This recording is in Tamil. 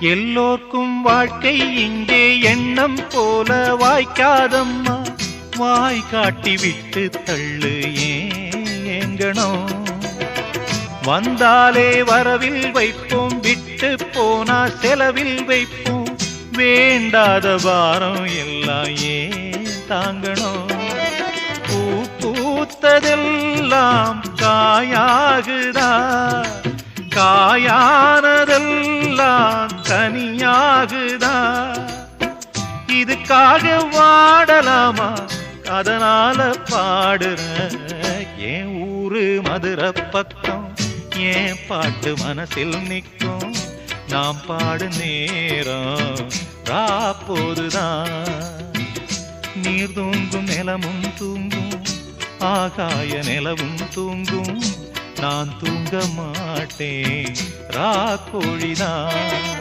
எல்லோர்க்கும் வாழ்க்கை இங்கே எண்ணம் போல வாய்க்காதம்மா. வாய் காட்டி விட்டு தள்ளு ஏங்கணும். வந்தாலே வரவில் வைப்போம், விட்டு போனா செலவில் வைப்போம். வேண்டாத பாரம் எல்லாம் ஏன் தாங்கணும். பூ பூத்ததெல்லாம் காயாகுதா, காயானதெல்லாம் கனியாகுதா. இதுக்காக வாடலாமா, அதனால பாடுற. என் ஊரு மதுரை பக்கம், என் பாட்டு மனசில் நிற்கும். நாம் பாடு நேரம் ராப்போதுதான். நீர் தூங்கும் நிலமும் தூங்கும், ஆகாய நிலவும் தூங்கும். நான் தூங்க மாட்டேன் ராக்கோழிதான்.